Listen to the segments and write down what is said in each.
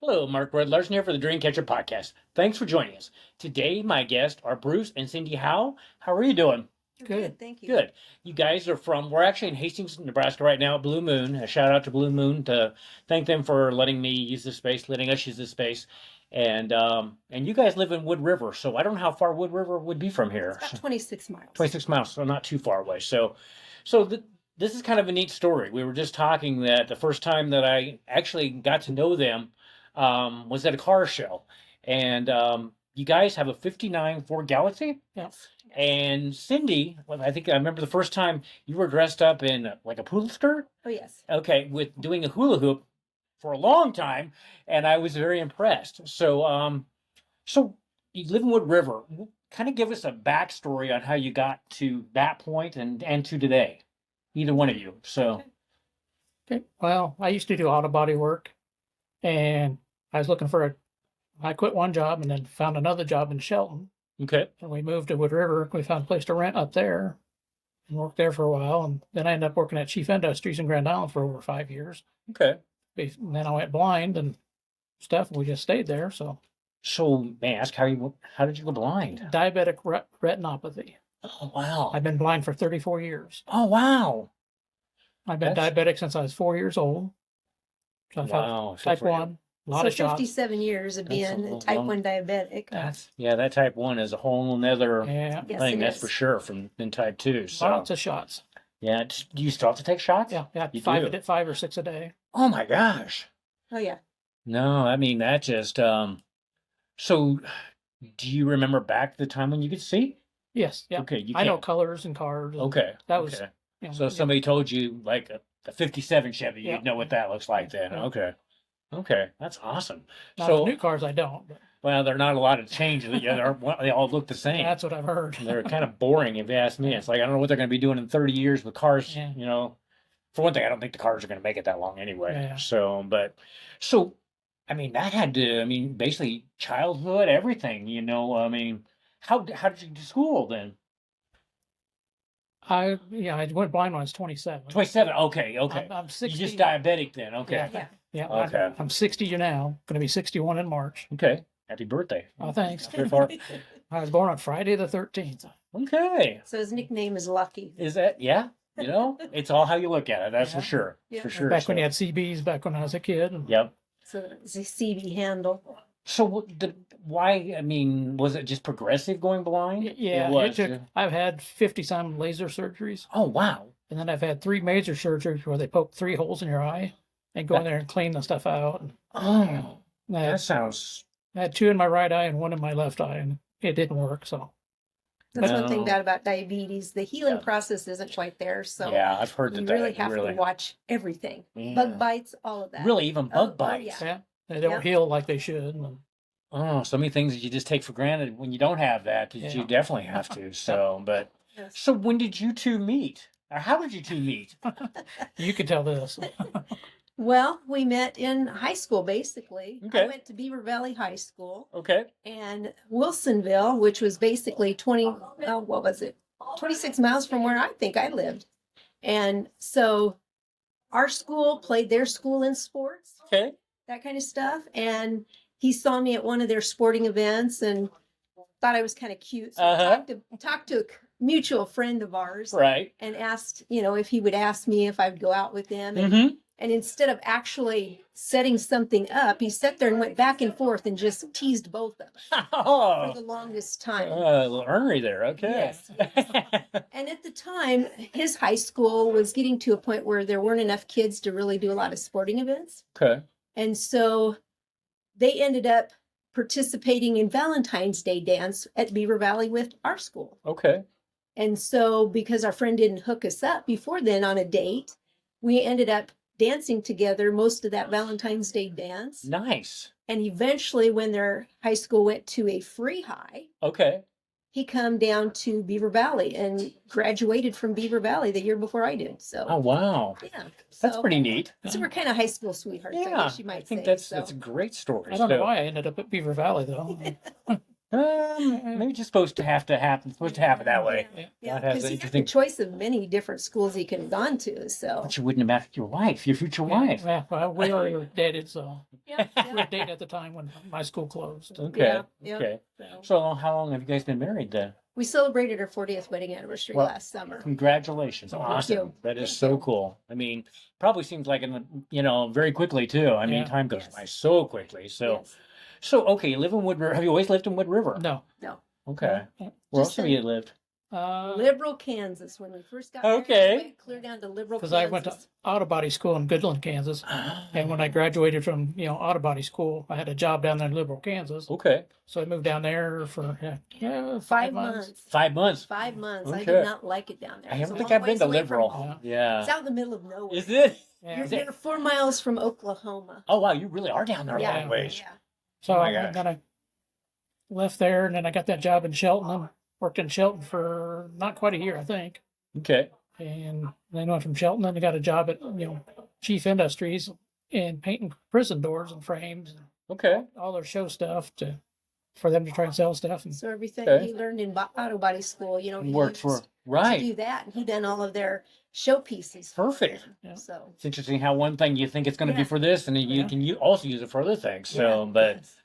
Hello, Mark Larsen here for the Dreamcatcher podcast. Thanks for joining us. Today, my guests are Bruce and Cindy Howe. How are you doing? Good, thank you. Good. You guys are we're actually in Hastings, Nebraska right now at Blue Moon. A shout out to Blue Moon to thank them for letting me use this space, letting us use this space. And you guys live in Wood River, so I don't know how far Wood River would be from here. It's about 26 miles. 26 miles, so not too far away. So this is kind of a neat story. We were just talking that the first time that I actually got to know them was at a car show. And you guys have a 59 Ford Galaxy? Yes. And Cindy, well, I think I remember the first time you were dressed up in like a poodle skirt. Oh, yes. Okay, with doing a hula hoop for a long time, and I was very impressed. So you live in Wood River. Kind of give us a backstory on how you got to that point and to today. Either one of you. So, Okay. Well, I used to do auto body work, and I was looking for I quit one job and then found another job in Shelton. okay, And we moved to Wood River. We found a place to rent up there and worked there for a while. And then I ended up working at Chief Industries in Grand Island for over 5 years. okay. And then I went blind and stuff, and we just stayed there. So So, may I ask how did you go blind? diabetic retinopathy. Oh wow. I've been blind for 34 years. Oh wow. I've been That's- diabetic since I was 4 years old. So I've had Wow. type 1, a lot So of shots. 57 years of That's a being a long- type 1 diabetic. That type 1 is a whole nother Yeah, Yes, thing, it that's is. for sure from than type 2. So lots of shots. yeah, do you still have to take shots? Yeah, You five, do? 5 or 6 a day. Oh my gosh. Oh, yeah. No, I mean that just so do you remember back the time when you could see? Yes, yeah. Okay, you I know can't. colors and cars. and Okay. That was, okay. you know, So if somebody told you like a 57 Chevy, Yeah. you'd know what that looks like then. Yeah. Okay. Okay, that's awesome. not So the new cars I don't. But well, they're not a lot of change. They all look the same. that's what I've heard. They're kind of boring if you ask me. It's like I don't know what they're going to be doing in 30 years with cars. Yeah. You know, for one thing, I don't think the cars are going to make it that long anyway. Yeah. So, I mean, that had to. I mean, basically childhood, everything. You know, I mean, how did you do school then? I went blind when I was 27. 27. Okay, okay. I'm You 60. just diabetic then. Okay, Yeah, Yeah. yeah. Okay. I'm 60 now. Going to be 61 in March. okay. Happy birthday. Oh, thanks. Very far. I was born on Friday the 13th. Okay. So his nickname is Lucky. Is that yeah? You know, it's all how you look at it. That's for Yeah. sure. Yeah. For sure. Back when So- you had CBs, back when I was a kid. And Yep. So it's a CB handle. So why? I mean, was it just progressive going blind? Yeah, it was. I've had 50 some laser surgeries, Oh wow! and then I've had 3 major surgeries where they poke 3 holes in your eye and go in there and clean the stuff out. Oh, And I that had, sounds. I had 2 in my right eye and 1 in my left eye, and it didn't work. So That's one thing No. bad about diabetes. The healing Yeah. process isn't quite there. So Yeah, I've heard you that. really have to watch everything. Bug bites, all of that. Really, even bug Oh, bites. yeah. yeah, they don't Yeah. heal like they should. And Oh, so many things that you just take for granted when you don't have that. That you Yeah. definitely have to. So, but Yes. so when did you two meet? Or how did you two meet? you could tell this. Well, we met in high school, basically. Okay. I went to Beaver Valley High School. Okay. And Wilsonville, which was basically 26 miles from where I think I lived. And so our school played their school in sports, Okay. that kind of stuff. And he saw me at one of their sporting events and thought I was kind of cute. So Uh-huh. I talked to a mutual friend of ours Right. and asked, if he would ask me if I would go out with him. Mm-hmm. And instead of actually setting something up, he sat there and went back and forth and just teased both of us for Oh, the longest time. a little ornery there. Okay. Yes. And at the time, his high school was getting to a point where there weren't enough kids to really do a lot of sporting events. Okay. And so they ended up participating in Valentine's Day dance at Beaver Valley with our school. Okay. And so because our friend didn't hook us up before then on a date, we ended up dancing together most of that Valentine's Day dance. Nice. And eventually when their high school went to a free high, Okay. he come down to Beaver Valley and graduated from Beaver Valley the year before I did. So Oh wow. yeah, That's so- pretty neat. So we're kind of high school sweethearts, I Yeah, guess you might I think say. that's a great story. I don't know So- why I ended up at Beaver Valley though. Maybe just supposed to happen. Supposed to happen that way. Yeah. Yeah, That has because an he had interesting. the choice of many different schools he could have gone to. So But you wouldn't have met your wife, your future wife. Yeah, well, we were dated, so yeah, we were dating at the time when my school closed. Okay. yeah. Okay. So So how long have you guys been married then? we celebrated our 40th wedding anniversary Well, last summer. Congratulations. Awesome. you. That is Thank so you. cool. I mean, probably seems like very quickly too. I mean, Yeah. time goes Yes. by so quickly. So Yes. okay, you live in Wood River. Have you always lived in Wood River? No. No. Okay. No. Where else Just have in- you lived? Liberal, Kansas. When we first got married, Okay. we went clear down to Liberal, Because Kansas. I went to auto body school in Goodland, Kansas. And when I graduated from, auto body school, I had a job down there in Liberal, Kansas. Okay. So I moved down there for 5 months. 5 months. 5 months. I Okay. did not like it down there. I It's haven't a think long I've been ways to away from Liberal. home. Yeah. It's out in the middle of nowhere. Is it? Yeah. You're 4 miles from Oklahoma. Oh wow, you really are down there a Yeah. long ways. Yeah. So Oh my and gosh. then I left there, and then I got that job in Shelton. And worked in Shelton for not quite a year, I think. Okay. And then went from Shelton, and I got a job at Chief Industries in painting prison doors and frames, and Okay. all their show stuff for them to try and sell stuff. And So everything Okay. he learned in auto body school, he Worked for used to right. do that. And he done all of their showpieces. for Perfect. them. Yeah. So It's interesting how one thing you think it's going to be Yeah. for this, and then you Yeah. can also use it for other things. So, yeah, but yes.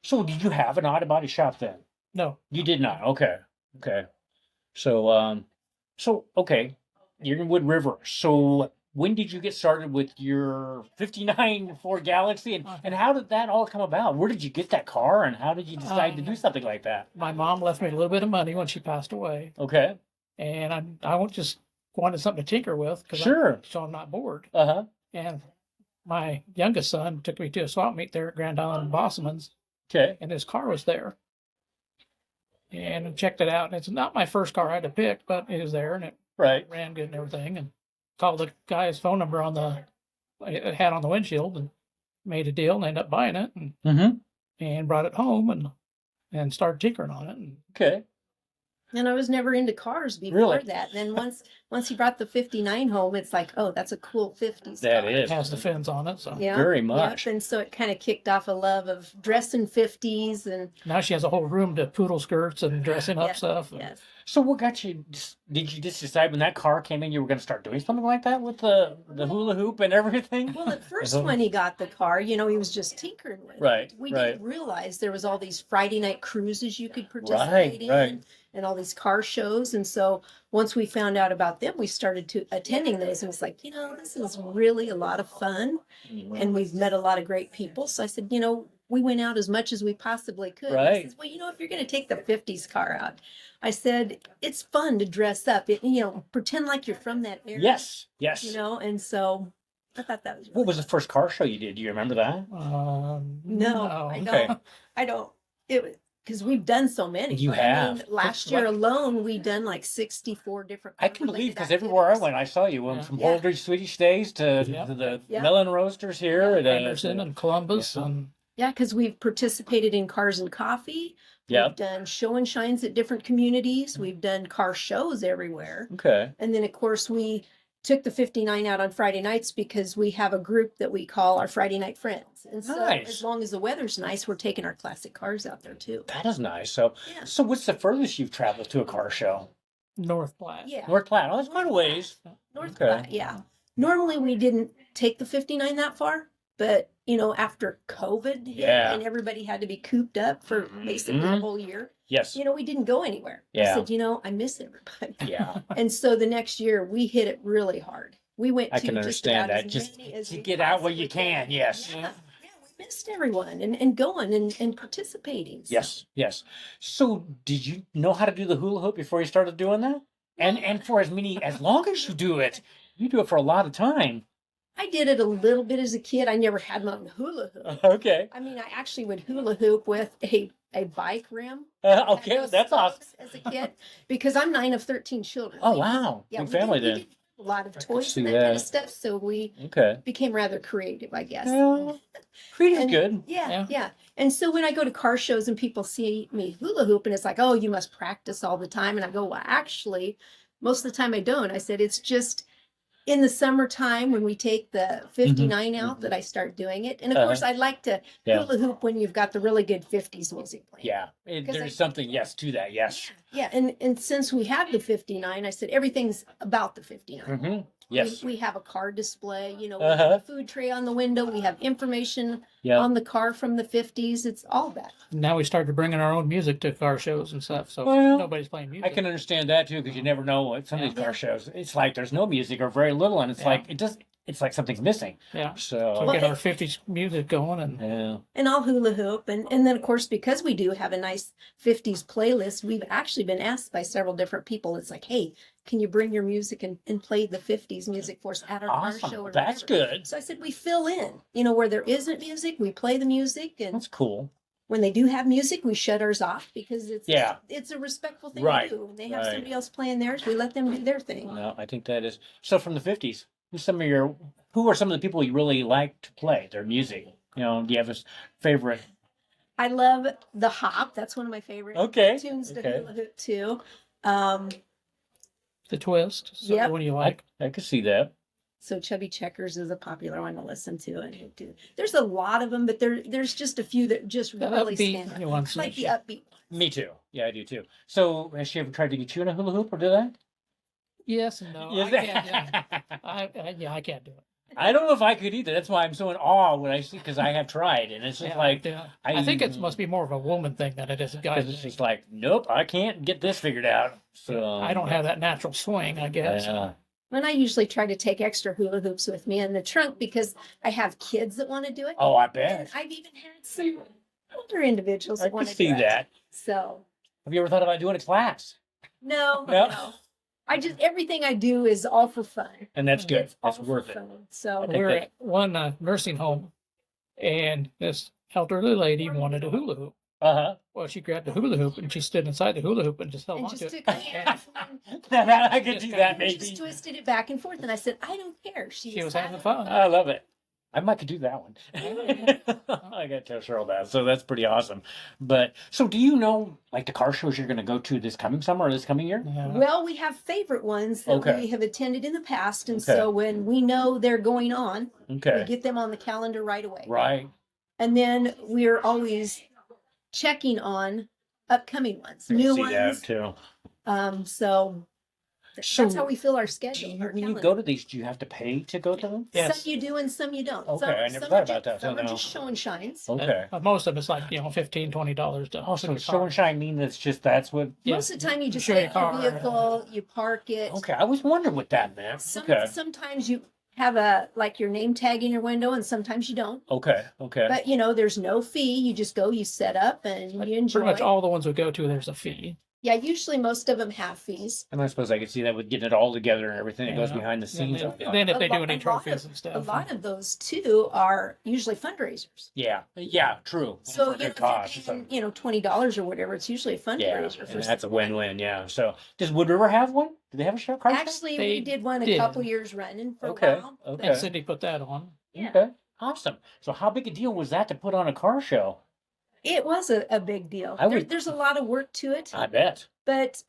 so did you have an auto body shop then? no, You did not. Okay. Okay. So, okay, you're in Wood River. So when did you get started with your 59 Ford Galaxy, and how did that all come about? Where did you get that car, and how did you decide to do something like that? my mom left me a little bit of money when she passed away, Okay. and I just wanted something to tinker with Sure. so I'm not bored. Uh-huh. And my youngest son took me to a swap meet there at Grand Island Bosman's, Okay. and his car was there. And I checked it out, and it's not my first car I had to pick, but it was there, and it Right. ran good and everything. And called the guy's phone number it had on the windshield, and made a deal, and ended up buying it, Mm-hmm. and brought it home, and started tinkering on it. And Okay. And I was never into cars before Really? that. And then once he brought the 59 home, it's like, oh, that's a cool 50s That car. is. it has the fins on it. So Yeah. Very Yep. much. And so it kind of kicked off a love of dressing 50s and now she has a whole room to poodle skirts and dressing up Yeah. stuff. yes. So what got you? Did you just decide when that car came in you were going to start doing something like that with the hula hoop and everything? Well, at first Uh-huh. when he got the car, he was just tinkering with Right, it. We right. didn't realize there was all these Friday night cruises you could Right, participate in right. and all these car shows. And so once we found out about them, we started to attending those and it was like, this is really a lot of fun. And we've met a lot of great people. So I said, we went out as much as we possibly could. Right. I said, well, if you're going to take the 50s car out, I said, it's fun to dress up, pretend like you're from that area. Yes. Yes. And so I thought that was really What was the first car show you did? Do you remember that? No, I don't. Okay. I don't. It was because we've done so many. You have. Last year alone, we done like 64 different. I can believe car-related because everywhere I activities. went, I saw you. Went Yeah. from Yeah. Holdridge Swedish Days to Yep. the Yeah. melon roasters here. at, Anderson and Columbus Yeah. and Yeah, because we've participated in Cars and Coffee. Yeah. We've done show and shines at different communities. We've done car shows everywhere. Okay. And then, of course, we took the 59 out on Friday nights because we have a group that we call our Friday Night Friends. And so Nice. as long as the weather's nice, we're taking our classic cars out there too. That is nice. So, Yeah. so what's the furthest you've traveled to a car show? North Platte. Yeah. North Platte. Oh, that's quite a ways. North Okay. Platte, yeah. Normally we didn't take the 59 that far, but after COVID hit Yeah. and everybody had to be cooped up for basically a Mhm. whole year, Yes. we didn't go anywhere. Yeah. I said, I miss everybody. Yeah. And so the next year we hit it really hard. We went I to can just understand about that. as Just many as to we get out where you possibly can. Yes. Yeah. We missed everyone and going and participating. So- Yes. Yes. So, did you know how to do the hula hoop before you started doing that? And for as long as you do it for a lot of time. I did it a little bit as a kid. I never had my own hula hoop. Okay. I mean, I actually would hula hoop with a bike rim. Okay. Had those That's awesome. spokes as a kid because I'm 9 of 13 children. Oh wow. Yeah, Big we family did- we then. did a lot of I can toys see and that kind that. of stuff. So we Okay. became rather creative, I guess. Well, Creed is And- good. Yeah, Yeah. yeah. And so when I go to car shows and people see me hula hoop and it's like, oh, you must practice all the time. And I go, well, actually, most of the time I don't. I said, it's just in the summertime when we take the 59 out mhm. that I start doing it. And of course, I'd like to Yeah. hula hoop when you've got the really good 50s music playing. Yeah. 'Cause There's something, yes, to that. Yes. Yeah, and since we have the 59, I said everything's about the 59. Hmm. Yes. We have a card display, we have Uh-huh. a food tray on the window, we have information Yeah. on the car from the 50s. It's all that. Now we started bringing our own music to car shows and stuff, so Well, nobody's playing I music. can understand that too, because you never know at some of these Yeah. car shows. It's like there's no music or very little, and it's Yeah. like it's like something's missing. Yeah. So So we get our 50s music going, and yeah. And I'll hula hoop. And then, of course, because we do have a nice 50s playlist, we've actually been asked by several different people. It's like, hey, can you bring your music and play the 50s music for us at our car show? Awesome. Or That's whatever. good. So I said, we fill in, where there isn't music, we play the music. And That's cool. when they do have music, we shut ours off because Yeah. it's a respectful thing Right. to do. When they have Right. somebody else playing theirs, we let them do their thing. No, I think that is so. From the 50s, who are some of the people you really like to play their music? Do you have a favorite? I love the hop. That's one of my favorite Okay. tunes to Okay. hula hoop too. Um, the twist. So Yep. what do you like? I could see that. so Chubby Checkers is a popular one to listen to and hoop to. There's a lot of them, but there's just a few that just The really upbeat stand out. ones. Like the upbeat. Me too. Yeah, I do too. So, has she ever tried to get you in a hula hoop or do that? Yes and no. I Yes. can't. I can't do it. I don't know if I could either. That's why I'm so in awe when I see, because I have tried, and it's just Yeah, like I think it must be more of a woman thing than it is a guy. because it's just like, nope, I can't get this figured out. So I don't have that natural swing, I guess. And I usually try to take extra hula hoops with me in the trunk because I have kids that want to do it. Oh, I And bet. I've even had some older individuals I that can want to see do it. that. So Have you ever thought about doing a class? no, No? no. Everything I do is all for fun. And that's good. It's all That's for worth it. fun. So think We were that- at one nursing home, and this elderly lady wanted a hula hoop. Uh Well, she grabbed the hula hoop and she stood inside the hula hoop and just held and on to just it. took a hand huh. I could Just do kinda- that and maybe. just twisted it back and forth. And I said, I don't care. She was having fun. I love it. I might could do that one. I got to tell Cheryl that. So that's pretty awesome. But so do you know like the car shows you're going to go to this coming summer or this coming year? Yeah. Well, we have favorite ones that Okay. we have attended in the past. And Okay. so when we know they're going on, we Okay. get them on the calendar right away. Right. And then we're always checking on upcoming ones, I can new see that ones. too. So So that's how we fill our Do schedule. you, our when you calendar. go to these, do you have to pay to go to them? Yes. Some you do and some you don't. Okay, some, I never some thought are about just, that, so Some are no. just show and shines. Okay. Most of it's like, $15, $20 to Oh, so put your show car. and shine mean that's what. Yeah. Most of the time you just Show your take your car. vehicle, you park it. Okay, I was wondering what that meant. Okay. Sometimes you have like your name tag in your window and sometimes you don't. Okay. Okay. But there's no fee. You just go, you set up and you enjoy. Pretty much all the ones we go to, there's a fee. Yeah, usually most of them have fees. And I suppose I could see that with getting it all together and everything that goes Yeah. behind the scenes. And of it. then if they A do lot- any a lot trophies of- and stuff. A lot of those too are usually fundraisers. Yeah. Yeah. True. So for a good if you're cause. paying, $20 or whatever, it's usually a Yeah, fundraiser for and that's a someone. win-win. Yeah. So does Wood River have one? Do they have a show? Car show? Actually, They we did one a did. couple years running for Okay. a while. Okay. And Cindy put that on. Yeah. Okay. Awesome. So how big a deal was that to put on a car show? It was a big deal. I would- There's a lot of work to it, I bet. but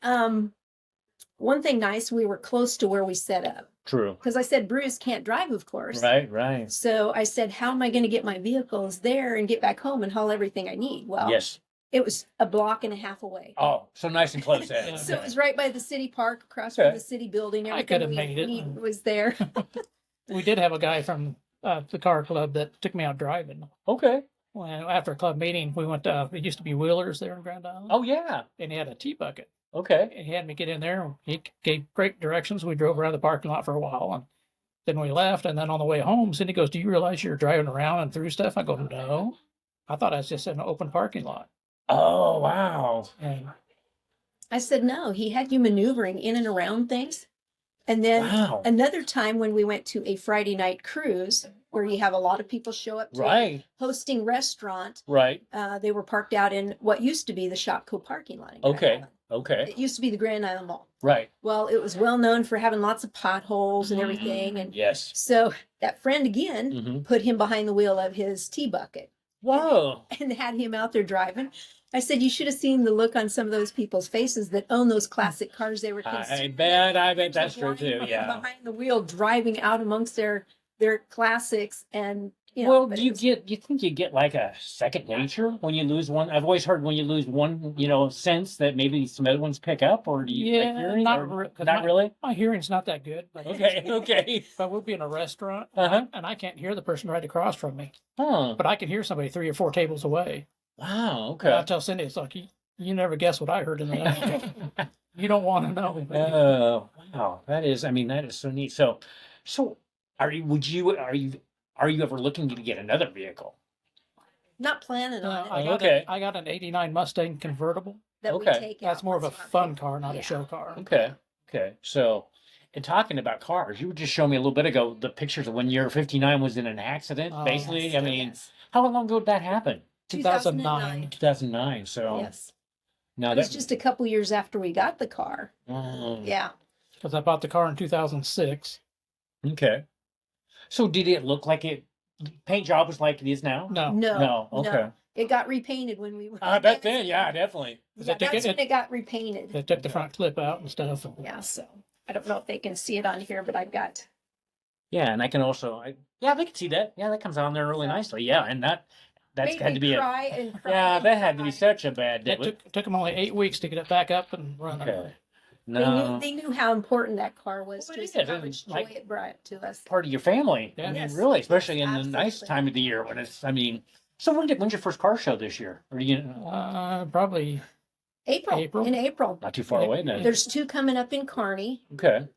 one thing nice, we were close to where we set up True. because I said Bruce can't drive, of course. Right. Right. So I said, how am I going to get my vehicles there and get back home and haul everything I need? Well, Yes. it was a block and a half away. Oh, so nice and close. Then. So it was right by the city park, across Okay. from the city building. I could have Everything made we it. need was there. We did have a guy from the car club that took me out driving. Okay. Well, after a club meeting, we went to, it used to be Wheelers there in Grand Island. Oh yeah. And he had a tea bucket. Okay. And he had me get in there. He gave great directions. We drove around the parking lot for a while. And then we left. And then on the way home, Cindy goes, "Do you realize you're driving around and through stuff?" I go, "No. I thought I was just in an open parking lot." Oh wow. And I said, no, he had you maneuvering in and around things. And then Wow. another time when we went to a Friday night cruise where you have a lot of people show up to a Right. hosting restaurant. Right. They were parked out in what used to be the Shopco parking lot. In Grand Okay. Island. Okay. It used to be the Grand Island Mall. Right. Well, it was well known for having lots of potholes and everything. And Yes. so that friend again Mm-hmm. put him behind the wheel of his tea bucket. Whoa. and had him out there driving. I said, you should have seen the look on some of those people's faces that own those classic cars. They were I bet that's true too. blind Yeah. behind the wheel, driving out amongst their classics, and you know. Well, but do it you was- get? You think you get like a second nature when you lose one? I've always heard when you lose one, sense that maybe some other ones pick up, or do you? Yeah, hearing, not, or- 'cause not really. My hearing's not that good. But Okay. Okay. if I would be in a restaurant Uh-huh. and I can't hear the person right across from me, Oh. but I can hear somebody 3 or 4 tables away. Wow. And I Okay. tell Cindy, it's like you never guess what I heard in the You don't want to know. Oh, wow. That is. I mean, that is so neat. So, are you? Would you? Are you ever looking to get another vehicle? not planning on I it. got Okay. I got an '89 Mustang convertible. That Okay. we take out. That's more of a once in our fun family. car, not Yeah. a show car. Okay. Okay. So, and talking about cars, you were just showing me a little bit ago the pictures of when your '59 was in an accident. Oh, Basically, Yes, I mean, yes. how long ago did that happen? 2009. 2009. So Yes. now It was that just a couple years after we got the car. Mm, Yeah. Because I bought the car in 2006. okay. So did it look like it? Paint job was like it is now? No, No. No. Okay. It got repainted when we were. I bet then. Yeah, definitely. Yeah, that's when it got repainted. they took the front clip out and stuff. Yeah, so I don't know if they can see it on here, but I've got. Yeah, and I can also. Yeah, they can see that. Yeah, that comes on there really nicely. Yeah, and that's made had me to be cry and cry Yeah, and that had to be cry. such a bad day. It took them only 8 weeks to get it back up and running. Okay. They No. knew how important that car was Well, to it us, is, how and much joy like- it brought to us. Part of your family. Yeah. I mean, Yes. really, especially in Yes, the nice absolutely. time of the year when it's. I mean, so when's your first car show this year? Or do you? Probably April. In April. Not too far away then. There's 2 coming up in Kearney. Okay.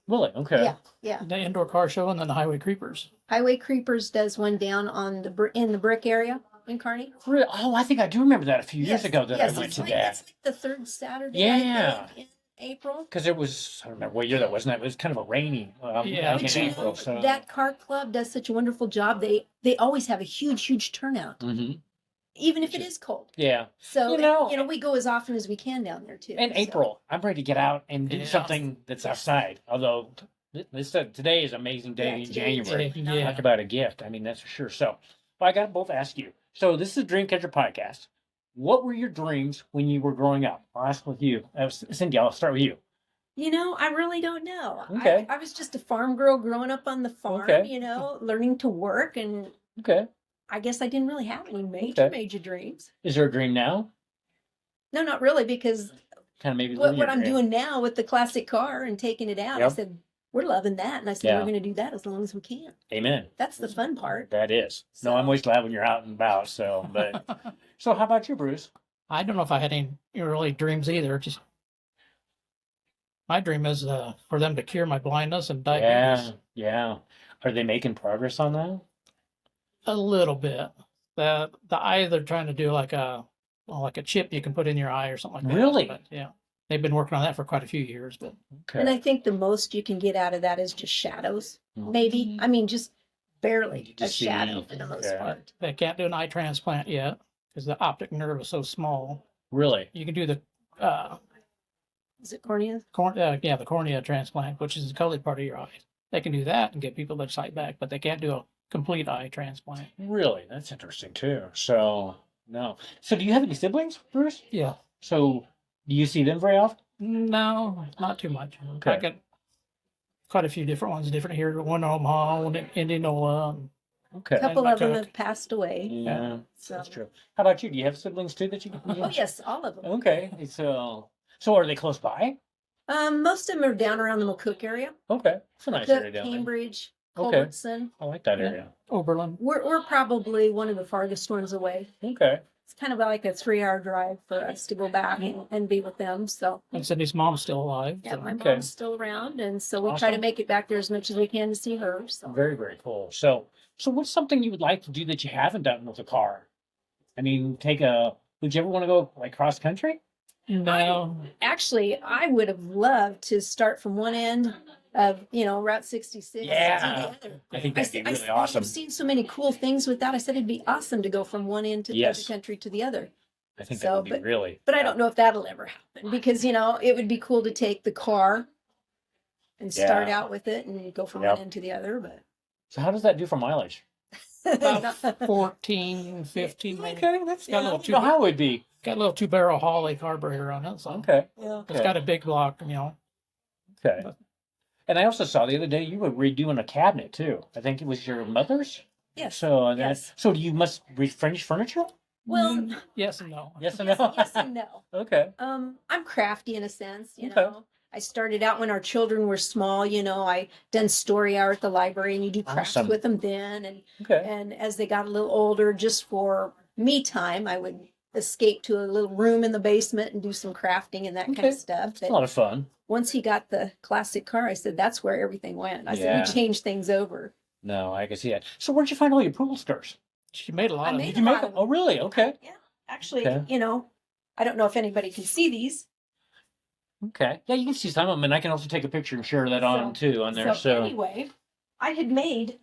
Really? Okay. Yeah. the indoor car show and then the Highway Creepers. Highway Creepers does one down on in the brick area in Kearney. Really? Oh, I think I do remember that a few years Yes, ago that yes, I went it's to like, that. It's like the third Saturday. Yeah. I think, in April. Because it was, I don't remember what year that was. It was kind of a rainy, Yeah. like But in you April. know, So. that car club does such a wonderful job. They always have a huge turnout, Hmm. even if it is cold. Yeah. So You know- we go as often as we can down there too. In so. April, I'm ready to get out and do Yeah. something that's outside. Although today is an amazing day Yeah, in today is January. Yeah. Talk about a gift. I mean, that's for sure. So, well, I got to both ask you. So, this is Dreamcatcher Podcast. What were your dreams when you were growing up? I'll ask with you. Cindy, I'll start with you. I really don't know. Okay. I was just a farm girl growing up on the farm. Okay. Learning to work, and Okay. I guess I didn't really have any major Okay. major dreams. Is there a dream now? No, not really, because Kind of maybe what living your I'm dream. doing now with the classic car and taking it out, I Yep. said, we're loving that. And I said, Yeah. we're going to do that as long as we can. Amen. That's the fun part. That is. No, So- I'm always glad when you're out and about. So, but so how about you, Bruce? I don't know if I had any really dreams either. Just my dream is for them to cure my blindness and diabetes. Yeah. Are they making progress on that? A little bit. The eye they're trying to do like a chip you can put in your eye or something like that. Really? But, yeah. They've been working on that for quite a few years, but Okay. And I think the most you can get out of that is just shadows, maybe. I mean, just barely a Just see, shadow for the most okay. part. they can't do an eye transplant yet because the optic nerve is so small. Really? You can do the Is it cornea? the cornea transplant, which is the colored part of your eye. They can do that and get people their sight back, but they can't do a complete eye transplant. Really? That's interesting too. So, no. So, do you have any siblings, Bruce? Yeah. So, do you see them very often? No, not too much. Okay. I got quite a few different ones, different here. One in Omaha, one in Indianola. Okay. A couple my of them cook. have passed away. Yeah, So, that's true. How about you? Do you have siblings too that you can? oh yes, all of them. Okay. So are they close by? Most of them are down around the McCook area, Okay. It's a nice area Cook, down there. Cambridge, Okay. Culbertson. I like that Yeah. area. Oberlin. We're probably one of the farthest ones away. Okay. It's kind of like a 3-hour drive for us to go back and be with them. So And Cindy's mom's still alive. yeah, so- my Okay. mom's still around, and so we try to Awesome. make it back there as much as we can to see her. So Very, very cool. So what's something you would like to do that you haven't done with a car? I mean, would you ever want to go like cross country? No. actually, I would have loved to start from one end of Route 66 Yeah. to the other. I think that'd be really I've awesome. seen so many cool things with that. I said it'd be awesome to go from one end to the Yes. other country to the other. I think So, that would be really. But I don't know if that'll ever happen because it would be cool to take the car and start Yeah. out with it and go from Yep. one end to the other. But So how does that do for mileage? About 14, 15 maybe. Okay, that's Got a little you know how it would be. Got a little 2-barrel Holly carburetor on it, so Okay, Yeah. it's got a big block, you know. okay. But- And I also saw the other day you were redoing a cabinet too. I think it was your mother's. Yes. So Yes. so you must refurnish furniture. Well, Yes and no. Yes and yes, no. yes and no. Okay. I'm crafty in a sense, you Okay. know. I started out when our children were small, you know, I done story hour at the library and you do crafts Awesome. with them then. Okay. And as they got a little older, just for me time, I would escape to a little room in the basement and do some crafting and that kind Okay. of stuff. It's a lot of fun. Once he got the classic car, I said, that's where everything went. I said, Yeah. we changed things over. No, I can see that. So where'd you find all your pool stars? She made a lot I of made Did them. you a make lot them? of Oh, really? Okay. Yeah. Actually, Okay. you know, I don't know if anybody can see these. Okay. Yeah, you can see some of them, and I can also take a picture and share that on too on there. So, anyway, I had made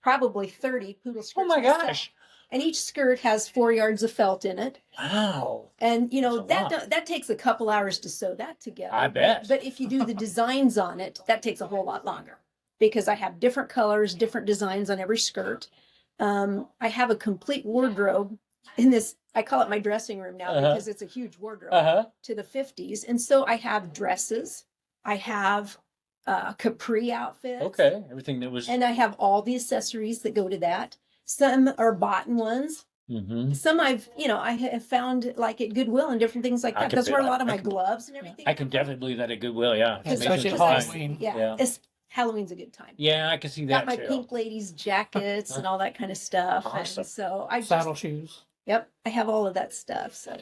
probably 30 poodle skirts. oh my myself. gosh! And each skirt has 4 yards of felt in it. Wow. And you know, That's a lot. that takes a couple hours to sew that together. I bet. But if you do the designs on it, that takes a whole lot longer because I have different colors, different designs on every skirt. I have a complete wardrobe in this. I call it my dressing room now because it's a huge wardrobe to the 50s. And so I have dresses. I have capri outfits. Okay. Everything that was. And I have all the accessories that go to that. Some are bought ones. Mm-hmm. Some I have found like at Goodwill and different things like I that. can That's where a feel- lot of I my can- gloves and everything. I can definitely believe that at Goodwill. Yeah. Because- It makes Especially it at nice. Halloween. Yeah, Yeah. Halloween's a good time. Yeah, I can see Got that my too. pink ladies jackets and all that kind of stuff. Awesome. And so I just, Saddle shoes. yep, I have all of that stuff. So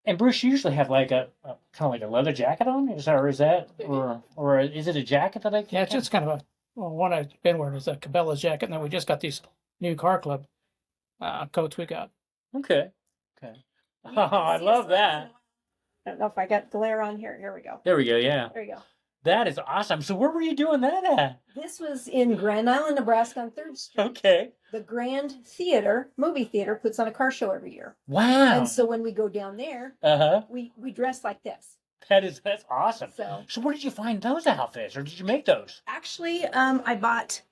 And Bruce, you usually have like a kind of like a leather jacket on. Is that or is it a jacket that I can? Yeah, it's just kind of one I've been wearing is a Cabela's jacket, and then we just got these new car club coats we got. Okay. Okay. you Oh, can I see love us that. I don't know if I got glare on here. Here we go. There we go. Yeah. There you go. That is awesome. So where were you doing that at? This was in Grand Island, Nebraska on 3rd Street. Okay. The Grand Theater, movie theater, puts on a car show every year. Wow. And so when we go down there, Uh-huh. we dress like this. That's awesome. So So where did you find those outfits, or did you make those? actually, I bought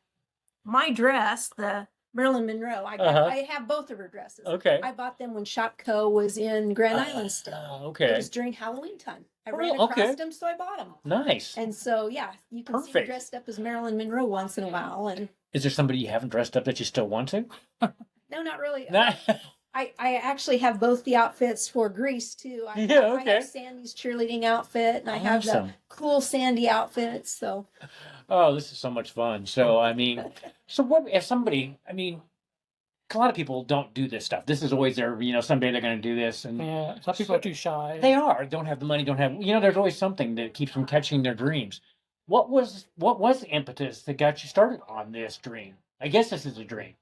my dress, the Marilyn Monroe. I have both of her dresses. Okay. I bought them when Shopko was in Grand Island still. It Okay. was during Halloween time. I Oh, ran across okay. them, so I bought them. Nice. And so, yeah, you can see me Perfect. dressed up as Marilyn Monroe once in a while. And Is there somebody you haven't dressed up that you still want to? no, not really. Not- I actually have both the outfits for Grease too. I okay. have Sandy's cheerleading outfit and I have the Awesome. cool Sandy outfits. So Oh, this is so much fun. So I mean, so what if somebody? I mean, a lot of people don't do this stuff. This is always their, someday they're going to do this, and Yeah, some people are too shy. they don't have the money, don't have, there's always something that keeps them catching their dreams. What was the impetus that got you started on this dream? I guess this is a dream.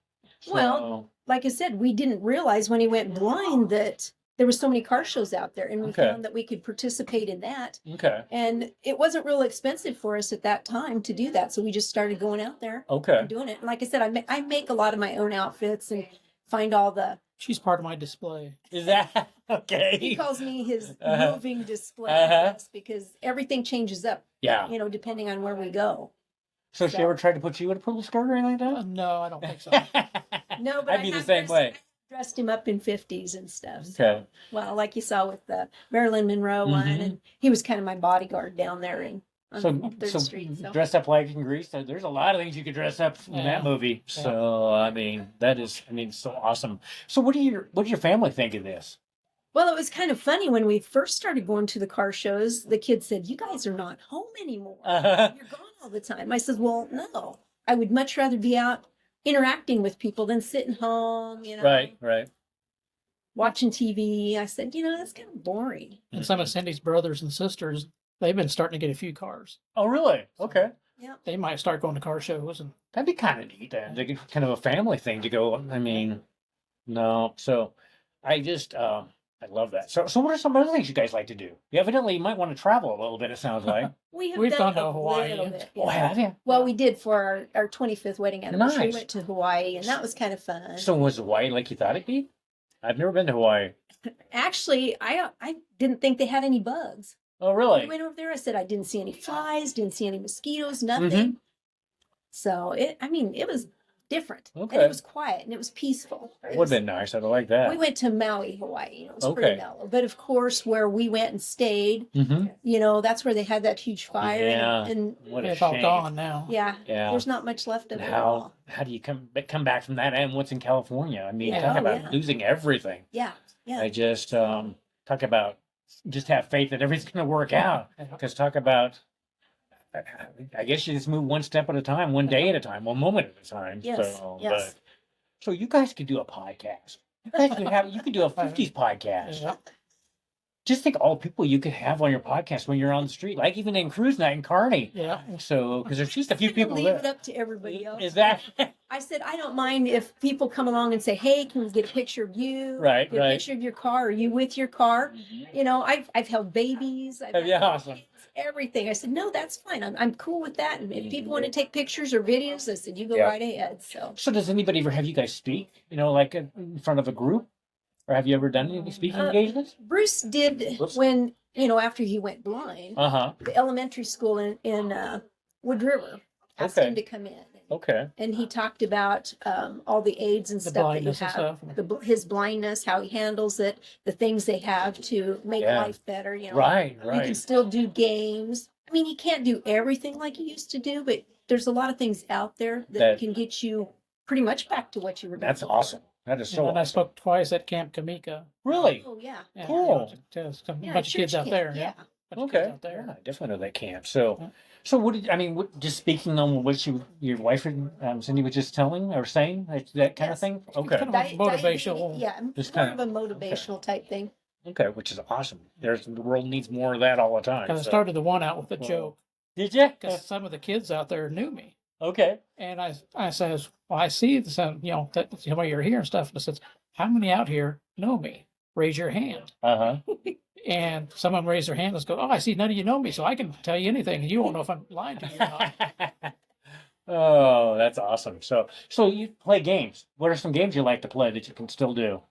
Well, like I said, we didn't realize when he went blind that there were so many car shows out there, and we Okay. found that we could participate in that. okay, And it wasn't real expensive for us at that time to do that, so we just started going out there okay, and doing it. And like I said, I make a lot of my own outfits and find all the. She's part of my display. is that He okay? calls me his Uh-huh. moving display, Uh-huh. yes, because everything changes up, Yeah. depending on where we go. So she ever tried to put you in a poodle skirt or anything like No, I don't think so. that? No, but I'd I be the have same way. dressed him up in 50s and stuff. Okay. Well, like you saw with the Marilyn Monroe one, Mhm. and he was kind of my bodyguard down there on So, 3rd Street. So. dress up like in Greece. There's a lot of things you could dress up in Yeah. that movie. Yeah. So I mean, so awesome. So what do your family think of this? Well, it was kind of funny when we first started going to the car shows. The kids said, "You guys are not home anymore. Uh-huh. You're gone all the time." I said, "Well, no. I would much rather be out interacting with people than sitting home, Right. watching TV." I said, "That's kind of boring." And some of Cindy's brothers and sisters, they've been starting to get a few cars. Oh, really? Okay. They might start going to car shows, and That'd be kind of neat. Then. Kind of a family thing to go. I mean, no. So, I just, I love that. So what are some other things you guys like to do? You evidently might want to travel a little bit. It sounds like. We've We've done gone to a Hawaii. little bit, Oh, yeah. have you? Well, we did for our 25th wedding anniversary. Nice. We went to Hawaii, and that was kind of fun. So was Hawaii like you thought it'd be? I've never been to Hawaii. Actually, I didn't think they had any bugs. Oh, We really? went over there. I said I didn't see any flies, didn't see any mosquitoes, nothing. Mhm. So it was different. And Okay. it was quiet and it was peaceful. Would have been nice. I'd like that. We went to Maui, Hawaii. You know, it was Okay. pretty mellow. But of course, where we went and stayed, Mm-hmm. you know, that's where they had that huge fire. Yeah. And What a It's all shame. gone now. yeah, Yeah. there's not much left of And it at all. how do you come back from that and what's in California? I mean, Yeah. talk Oh, about yeah. losing everything. Yeah, yeah. I just talk about just have faith that everything's going to work out. Because talk about, I guess you just move one step at a time, one day at a time, one moment at a time. Yes, So, yes. so you guys could do a podcast. You could do a 50s podcast. Yeah. Just think all the people you could have on your podcast when you're on the street, like even in cruise night in Kearney. Yeah. So, because there's just a few I'm gonna people leave there. it up to everybody else. Is that I said I don't mind if people come along and say, "Hey, can we get a picture of you? Right, Get right. a picture of your car. Are you with your car?" You know, I've held babies. I've Yeah, had awesome. kids, everything. I said, "No, that's fine. I'm cool with that." And if people want to take pictures or videos, I said, "You go Yeah. right ahead." So So does anybody ever have you guys speak, like in front of a group? Or have you ever done any speaking engagements? Bruce did Whoops. when after he went blind. Uh-huh. The elementary school in Wood River asked Okay. him to come in. Okay. And he talked about all the aids and The stuff that you blindness and have, stuff. his blindness, how he handles it, the things they have to make Yeah. life better. You know, Right, you can right. still do games. I mean, he can't do everything like he used to do, but there's a lot of things out there that That- can get you pretty much back to what you were doing. That's awesome. That is so And I awesome. spoke twice at Camp Kamika. Really? Oh yeah, Yeah, Cool. To some yeah, bunch of kids church out camp, there. Yeah. Bunch of kids Okay. out there. Yeah, I definitely know that camp. So, Yeah. so what did I mean? Just speaking on what your wife Cindy was just telling or saying that kind of Yes. thing. Okay. kind of motivational. Yeah, Just more kinda- of a motivational type thing. Okay, which is awesome. The world needs more of that all the time. Because I so. started the one out with a Well, joke. Did you? Because some of the kids out there knew me. Okay. And I says, well, I see that why you're here and stuff. And I says, how many out here know me? Raise your hand. Uh And some of them raise their hand and go, oh, I see none of you know me, so I can tell you anything. And you won't know if I'm lying to you or not. huh. Oh, that's awesome. So you play games. What are some games you like to play that you can still do?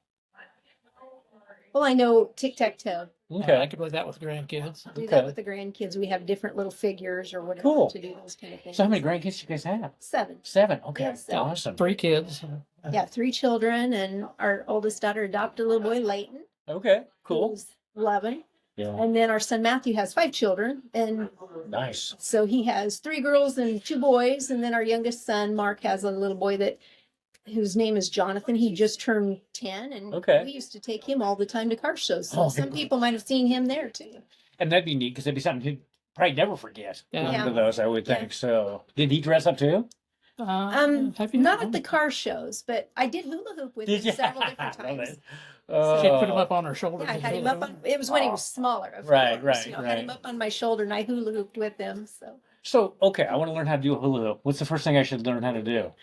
Well, I know tic-tac-toe. I Okay. could play that with grandkids. Do Okay. that with the grandkids. We have different little figures or whatever Cool. to do those kind of things. So how many grandkids do you guys have? 7. 7. Okay. Yeah, 7. Awesome. 3 kids. Yeah, 3 children, and our oldest daughter adopted a little boy, Leighton, Okay. Cool. who's 11. Yeah. And then our son Matthew has 5 children, and Nice. so he has 3 girls and 2 boys. And then our youngest son Mark has a little boy whose name is Jonathan. He just turned 10, and Okay. we used to take him all the time to car shows. So Oh, some good. people might have seen him there too. And that'd be neat because it'd be something he'd probably never forget. Yeah. Going Yeah. to those, I would Yeah. think. So, did he dress up too? Have you Not at the car shows, but I did hula hoop with Did him you? several different I love times. it. She put him Oh. up on her shoulder. Yeah, I and had him hula up on. hoop. It was when he was smaller. Of Right, course, right, I had him right. up on my shoulder, and I hula hooped with him. So So, okay, I want to learn how to do a hula hoop. What's the first thing I should learn how to do?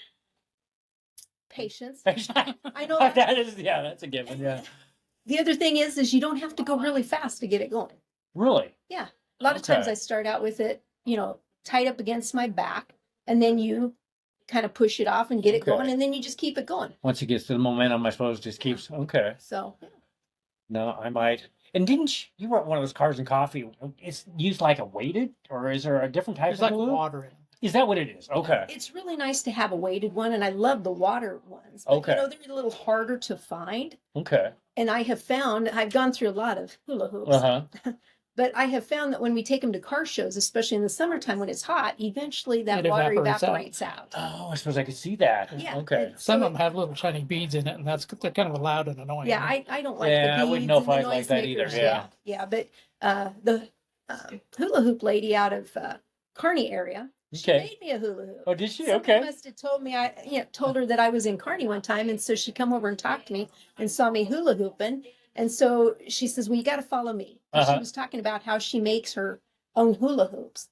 patience. that I know that. is, yeah, that's a given. Yeah. The other thing is you don't have to go really fast to get it going. Really? A lot of times Okay. I start out with it, tied up against my back, and then you kind of push it off and get it Okay. going, and then you just keep it going. Once it gets to the momentum, I suppose just keeps. Okay. So No, I might. And didn't you were one of those cars and coffee? It's used like a weighted, or is there a different type It's of like hula hoop? water in it. Is that what it is? Okay. it's really nice to have a weighted one, and I love the water ones. But, Okay. they're a little harder to find. Okay. And I have found, I've gone through a lot of hula hoops, Uh-huh. but I have found that when we take them to car shows, especially in the summertime when it's hot, eventually that It water evaporates evaporates out. Oh, I suppose I could see that. Yeah. Okay. and Some so of them have little shiny beads in it, and they're kind of loud and annoying. Yeah, I don't like Yeah, the I beads wouldn't know and if the I'd like that either, noisemakers. yeah. Yeah, but the hula hoop lady out of Kearney area, she Okay. made me a hula hoop. Oh, did she? Somebody Okay. must have told me told her that I was in Kearney one time, and so she come over and talked to me and saw me hula hooping, and so she says, "Well, you got to follow me." And Uh-huh. she was talking about how she makes her own hula hoops,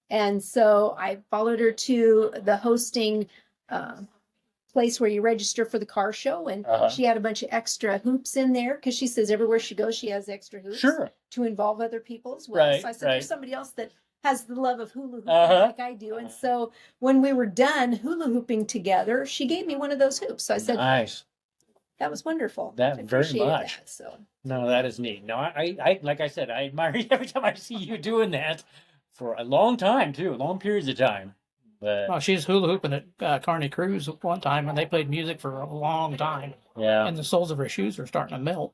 and so I followed her to the hosting place where you register for the car show, and Uh-huh. she had a bunch of extra hoops in there because she says everywhere she goes she has extra hoops Sure. to involve other people as well. Right, So I said, right. "There's somebody else that has the love of hula hooping Uh-huh. like I do." And so when we were done hula hooping together, she gave me one of those hoops. So I said, Nice. "That was wonderful." That I very appreciated much. That, so No, that is neat. No, I like I said, I admire you every time I see you doing that for a long time too, long periods of time. But Well, she was hula hooping at Carney Cruise one time, and they played music for a long time, yeah. and the soles of her shoes were starting to melt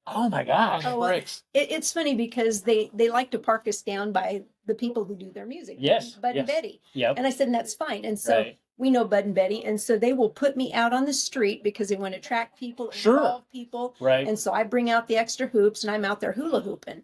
Oh my on gosh. the Oh, well, bricks. it's funny because they like to park us down by the people who do their music. Yes, Bud and yes. Betty. Yep. And I said, and that's fine. And so Right. we know Bud and Betty. And so they will put me out on the street because they want to attract people, Sure. involve people. Right. And so I bring out the extra hoops and I'm out there hula hooping.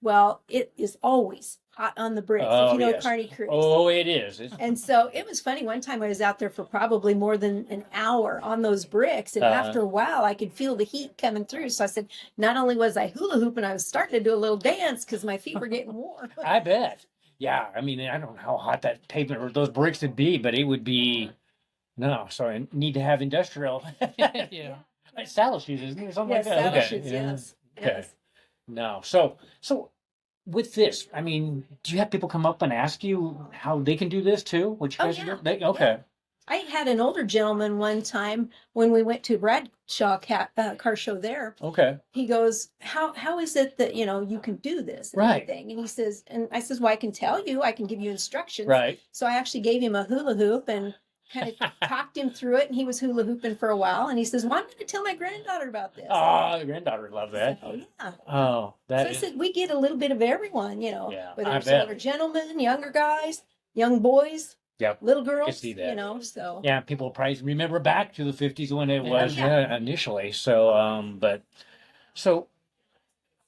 Well, it is always hot on the bricks, if Oh, you know yes. Carney Cruise. Oh, it is. And so it was funny. One time I was out there for probably more than an hour on those bricks. And after a while, I could feel the heat coming through. So I said, not only was I hula hooping, I was starting to do a little dance because my feet were getting warm. I bet. Yeah. I mean, I don't know how hot that pavement or those bricks would be, but it would be. No, so I need to have industrial. Yeah. Like saddle shoes, isn't it? Or something Yes, like that. saddle Okay, shoes, yeah. yes. Okay. Yes. No. So with this, I mean, do you have people come up and ask you how they can do this too? What you Oh, guys yeah. are doing? Okay. I had an older gentleman one time when we went to Bradshaw car show there. Okay. He goes, how is it that, you can do this and Right. everything? And he says, and I says, well, I can tell you, I can give you instructions. Right. So I actually gave him a hula hoop and kind of talked him through it. And he was hula hooping for a while. And he says, well, I'm going to tell my granddaughter about this. Oh, the granddaughter would love that. So, yeah. Oh, So that I is. said, we get a little bit of everyone, Yeah, whether I it's bet. older gentlemen, younger guys, young boys, Yep. little girls, see that. so. Yeah, people probably remember back to the 50s when it Yeah. was Yeah. initially. So, so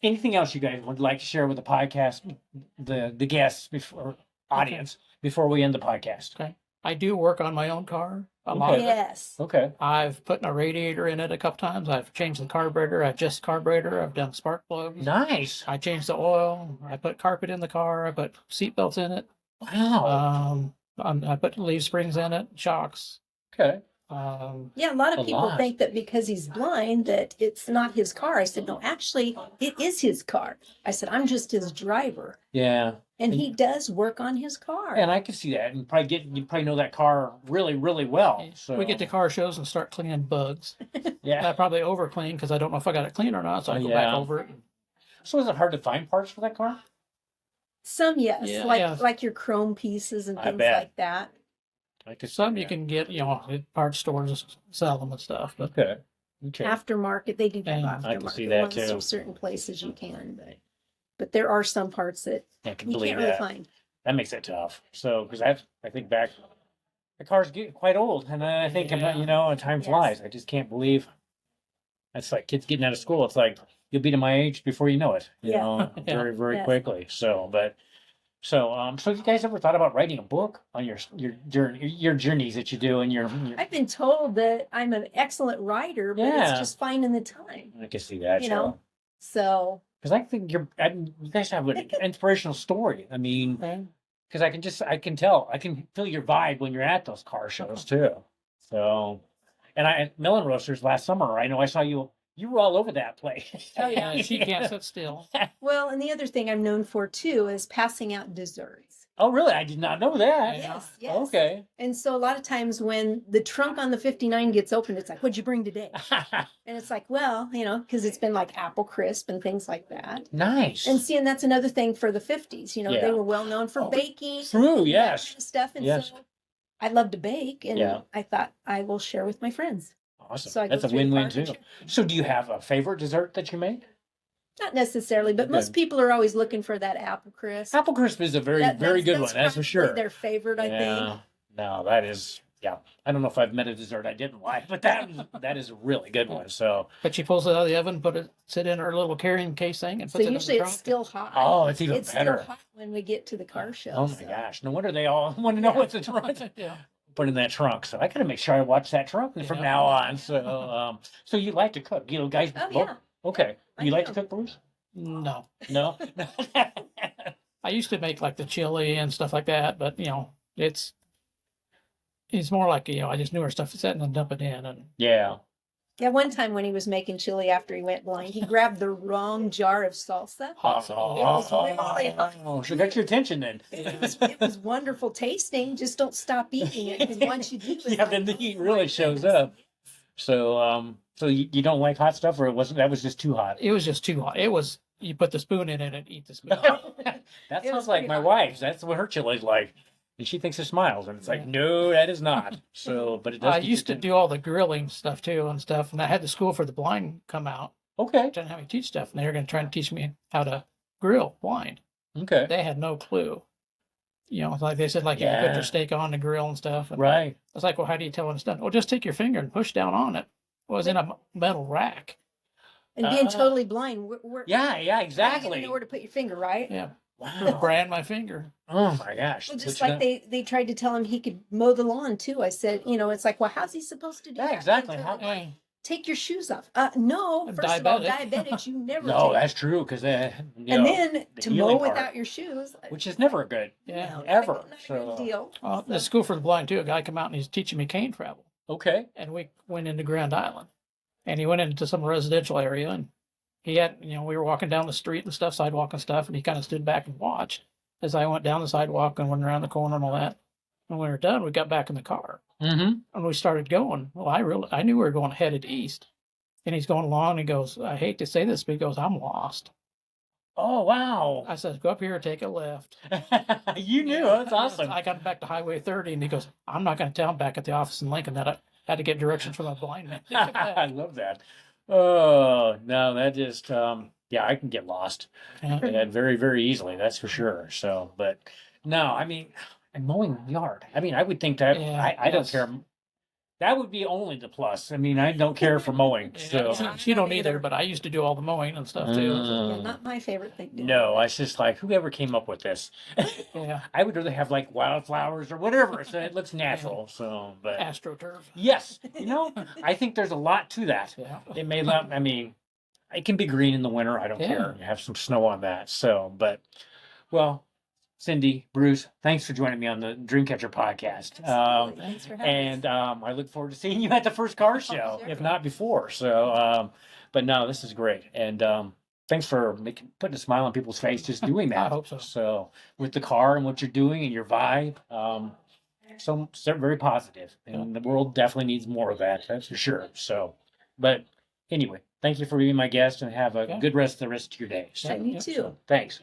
anything else you guys would like to share with the podcast, the guests before audience before we end the podcast? Okay. I do work on my own car a lot. Okay. Of it. Yes. Okay. I've put a radiator in it a couple times. I've changed the carburetor. I've just carburetor. I've done spark plugs. Nice. I changed the oil. I put carpet in the car. I put seat belts in it. Wow. I put leaf springs in it, shocks. Okay. Yeah, a lot A of people lot. think that because he's blind that it's not his car. I said, no, actually, it is his car. I said, I'm just his driver. Yeah. And he does work on his car. And I can see that, and you probably know that car really, really well. So We get to car shows and start cleaning bugs. yeah. I probably over clean because I don't know if I got it clean or not, so I go back Yeah. over it. So is it hard to find parts for that car? Some, yes, Yeah, like yeah. like your chrome pieces and I things bet. like that. I could see Some you that. can get, at parts stores sell them and stuff. But Okay. Okay. Aftermarket, they do have Yeah, aftermarket I can see that, ones too. from certain places you can, but there are some parts that I can you believe can't really that. find. That makes it tough. So, because I think back, the cars get quite old, and I think about, Yeah. and time Yes. flies. I just can't believe. It's like kids getting out of school. It's like you'll be to my age before you know it. You Yeah. know, Yeah. very, very Yes. quickly. So, so you guys ever thought about writing a book on your journeys that you do and your I've been told that I'm an excellent writer, but Yeah. it's just finding the time, I can see that. you know. So because I think you guys have an inspirational story. I mean, okay. because I can tell, I can feel your vibe when you're at those car shows too. So, and at Melon Roasters last summer, I know I saw you were all over that place. Oh, yeah. Yeah, she can't sit still. well, and the other thing I'm known for too is passing out desserts. Oh, really? I did not know that. Yeah. Yes, yes. Okay. And so a lot of times when the trunk on the 59 gets opened, it's like, what'd you bring today? And it's like, well, because it's been like apple crisp and things like that. Nice. And see, and that's another thing for the 50s. Yeah. They were well known for Oh, baking. True. and that Yes. kind of stuff. And Yes. so I love to bake, and Yeah. I thought I will share with my friends. Awesome. So I That's go a through the win-win car too. and share. So, do you have a favorite dessert that you make? Not necessarily, but most Okay. people are always looking for that apple crisp. Apple crisp is a very, very good one. That's for probably sure. Their favorite, I think. No, that is. Yeah. I don't know if I've met a dessert I didn't like, but that is a really good one. So, But she pulls it out of the oven, sit in her little carrying case thing, and So puts it in usually the it's trunk. still hot. oh, it's even It's better. still hot when we get to the car show. Oh my so. gosh! No wonder they all want to know what's in the trunk. Yeah. Put in that trunk. So I gotta make sure I watch that trunk from Yeah. now on. So, so you like to cook, guys? Oh, both- yeah. Okay. I You like to do. cook, Bruce? No. No. I used to make like the chili and stuff like that, but it's more like I just knew her stuff to set and then dump it in, and Yeah. Yeah, one time when he was making chili after he went blind, he grabbed the wrong jar of salsa. hot sauce. really hot. Oh, so got your attention then. It was wonderful tasting. Just don't stop eating it, because once you do, it's Yeah, then the heat really shows up. So, so you don't like hot stuff, or that was just too hot? It was just too hot. It was you put the spoon in it and eat the spoon. That It sounds was like pretty my hot. wife's. That's what her chili's like. and she thinks it smiles, and it's like, Yeah. no, that is not. So, but it does. I keep used to you- do all the grilling stuff too and stuff, and I had the school for the blind come out. Okay. Didn't have me teach stuff, and they were going to try and teach me how to grill blind. Okay. They had no clue. You know, like they said, like you can put Yeah. your steak on the grill and stuff. And Right. I was like, well, how do you tell when it's done? Well, just take your finger and push down on it. Well, it was in a metal rack. And being Ah. totally blind, Yeah. Yeah. how do you Exactly. know where to put your finger, right? Yeah, Wow. brand my finger. Oh my gosh. Well, But just you like know- they tried to tell him he could mow the lawn too. I said, you know, it's like, well, how's he supposed to do Yeah, that? exactly. I said, How- Yeah. take your shoes off. No, I'm first of all, diabetic. diabetics, you never No, take. that's true because And know, then the to mow healing part, without your shoes, which is never good. Yeah. no, not ever. Not a So- good deal. Well, the school for the blind too. A guy come out and he's teaching me cane travel, Okay. and we went into Grand Island, and he went into some residential area, and he had, you know, we were walking down the street and stuff, sidewalk and stuff, and he kind of stood back and watched as I went down the sidewalk and went around the corner and all that. And when we were done, we got back in the car Mm-hmm. and we started going. Well, I knew we were going headed east, and he's going along and he goes, I hate to say this, but he goes, I'm lost. Oh wow. I said, go up here, take a left. You knew. That's awesome. I got back to Highway 30, and he goes, I'm not going to tell him back at the office in Lincoln that I had to get directions from a blind man. I love that. Oh no, that just yeah, I can get lost and very, very easily, that's for sure. So, but no, I mean, and mowing the yard. I mean, I would think that Yeah, I don't yes. care. That would be only the plus. I mean, I don't care for mowing. Yeah, So you don't either, but I used to do all the mowing and stuff too. so, Yeah, not my favorite thing to do. no, I just like whoever came up with this. yeah, I would rather have like wildflowers or whatever, so it looks natural. So, but AstroTurf. yes, you know, I think there's a lot to that. Yeah. It may not, I mean, it can be green in the winter. I don't Yeah. care. You have some snow on that. So, but, well, Cindy, Bruce, thanks for joining me on the Dreamcatcher podcast. Absolutely. Thanks for having us. And I look forward to seeing you at the first car show, Sure. if not before. So, but no, this is great. And thanks for putting a smile on people's face just doing that. I hope so. So, with the car and what you're doing and your vibe, so very positive, and the world definitely needs more of that. That's for sure. So, but anyway, thank you for being my guest, and have a Okay. good rest of the rest of your day. So, You too. thanks.